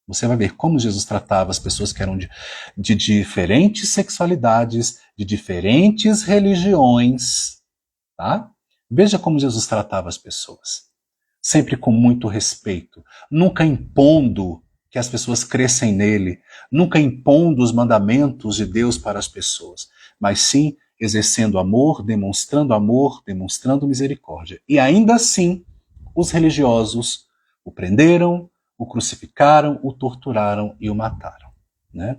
Você vai ver como Jesus tratava as pessoas que eram de diferentes sexualidades, de diferentes religiões, tá? Veja como Jesus tratava as pessoas. Sempre com muito respeito, nunca impondo que as pessoas crescem nele, nunca impondo os mandamentos de Deus para as pessoas, mas sim exercendo amor, demonstrando misericórdia. E ainda assim, os religiosos o prenderam, o crucificaram, o torturaram e o mataram, né?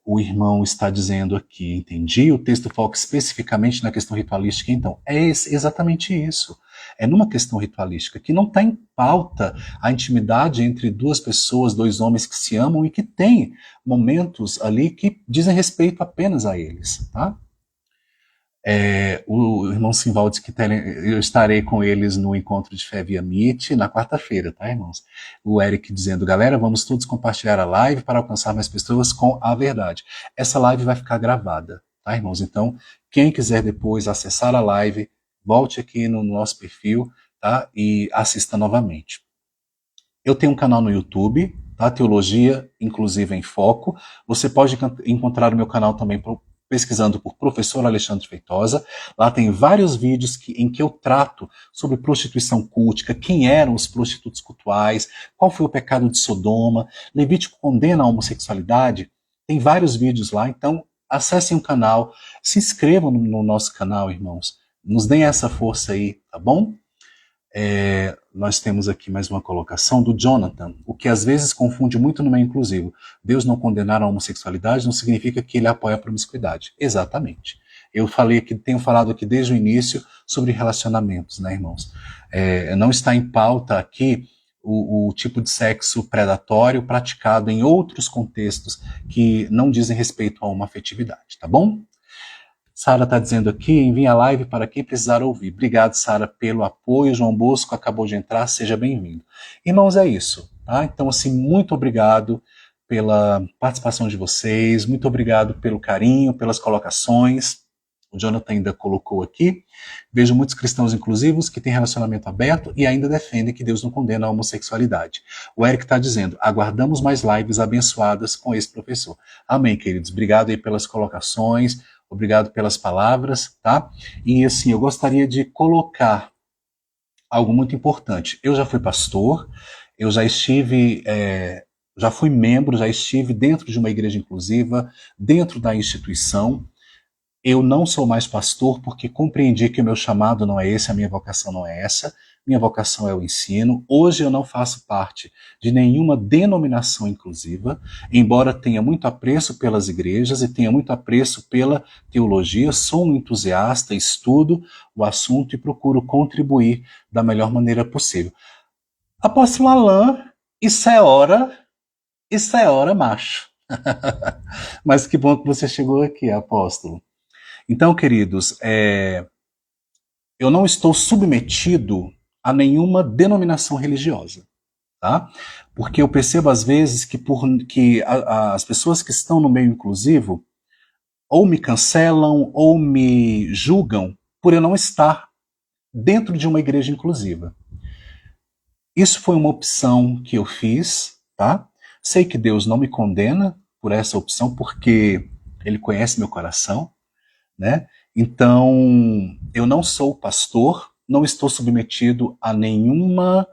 O irmão está dizendo aqui, entendi, o texto foca especificamente na questão ritualística, então, exatamente isso. É numa questão ritualística, que não está em pauta a intimidade entre duas pessoas, dois homens que se amam e que têm momentos ali que dizem respeito apenas a eles, tá? O irmão Simval disse que eu estarei com eles no encontro de fé via Meet na quarta-feira, tá, irmãos? O Eric dizendo, galera, vamos todos compartilhar a live para alcançar mais pessoas com a verdade. Essa live vai ficar gravada, tá, irmãos? Então, quem quiser depois acessar a live, volte aqui no nosso perfil, tá? E assista novamente. Eu tenho um canal no YouTube, tá? Teologia Inclusiva em Foco. Você pode encontrar o meu canal também pesquisando por Professor Alexandre Feitosa. Lá tem vários vídeos em que eu trato sobre prostituição cultica, quem eram os prostitutos cultuais, qual foi o pecado de Sodoma, Levítico condena a homossexualidade. Tem vários vídeos lá, então acessem o canal, se inscrevam no nosso canal, irmãos. Nos deem essa força aí, tá bom? Nós temos aqui mais uma colocação do Jonathan, o que às vezes confunde muito no meio inclusivo. Deus não condenar a homossexualidade não significa que ele apoia a promiscuidade. Exatamente. Tenho falado aqui desde o início sobre relacionamentos, né, irmãos? Não está em pauta aqui o tipo de sexo predatório praticado em outros contextos que não dizem respeito a uma afetividade, tá bom? Sara está dizendo aqui, envie a live para quem precisar ouvir. Obrigado, Sara, pelo apoio. João Bosco acabou de entrar, seja bem-vindo. Irmãos, é isso, tá? Então, assim, muito obrigado pela participação de vocês, muito obrigado pelo carinho, pelas colocações. O Jonathan ainda colocou aqui. Vejo muitos cristãos inclusivos que têm relacionamento aberto e ainda defendem que Deus não condena a homossexualidade. O Eric está dizendo, aguardamos mais lives abençoadas com esse professor. Amém, queridos. Obrigado aí pelas colocações. Obrigado pelas palavras, tá? E assim, eu gostaria de colocar algo muito importante. Eu já fui pastor, eu já estive, já fui membro, já estive dentro de uma igreja inclusiva, dentro da instituição. Eu não sou mais pastor porque compreendi que o meu chamado não é esse, a minha vocação não é essa. Minha vocação é o ensino. Hoje eu não faço parte de nenhuma denominação inclusiva, embora tenha muito apreço pelas igrejas e tenha muito apreço pela teologia. Sou um entusiasta, estudo o assunto e procuro contribuir da melhor maneira possível. Apóstolo Alain, isso é hora, macho. Mas que bom que você chegou aqui, apóstolo. Então, queridos, eu não estou submetido a nenhuma denominação religiosa, tá? Porque eu percebo às vezes que as pessoas que estão no meio inclusivo ou me cancelam ou me julgam por eu não estar dentro de uma igreja inclusiva. Isso foi uma opção que eu fiz, tá? Sei que Deus não me condena por essa opção porque Ele conhece meu coração, né? Então, eu não sou pastor, não estou submetido a nenhuma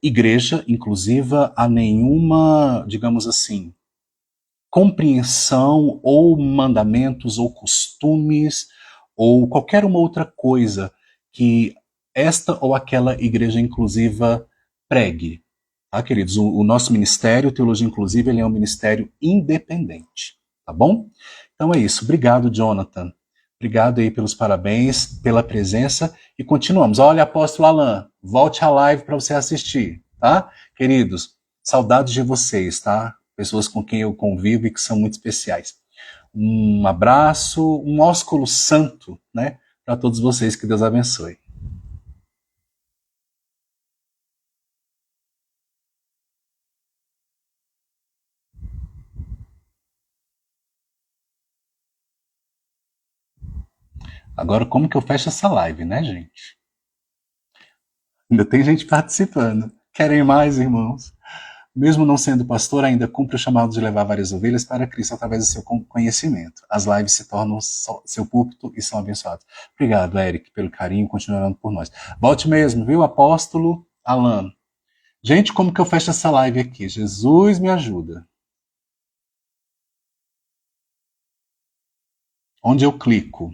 igreja inclusiva, a nenhuma, digamos assim, compreensão ou mandamentos ou costumes ou qualquer uma outra coisa que esta ou aquela igreja inclusiva pregue. Tá, queridos? O nosso ministério, Teologia Inclusiva, ele é um ministério independente, tá bom? Então é isso. Obrigado, Jonathan. Obrigado aí pelos parabéns, pela presença e continuamos. Olha, apóstolo Alain, volte à live para você assistir, tá? Queridos, saudades de vocês, tá? Pessoas com quem eu convivo e que são muito especiais. Um abraço, um ósculo santo, né? Para todos vocês, que Deus abençoe. Agora, como que eu fecho essa live, né, gente? Ainda tem gente participando. Querem mais, irmãos? Mesmo não sendo pastor, ainda cumpre o chamado de levar várias ovelhas para Cristo através do seu conhecimento. As lives se tornam seu púlpito e são abençoadas. Obrigado, Eric, pelo carinho, continue orando por nós. Volte mesmo, viu, apóstolo Alan? Gente, como que eu fecho essa live aqui? Jesus me ajuda. Onde eu clico?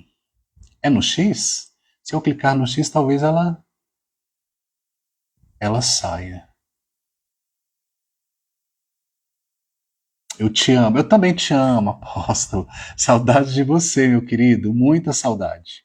É no X? Se eu clicar no X, talvez ela saia. Eu te amo. Eu também te amo, apóstolo. Saudade de você, meu querido. Muita saudade.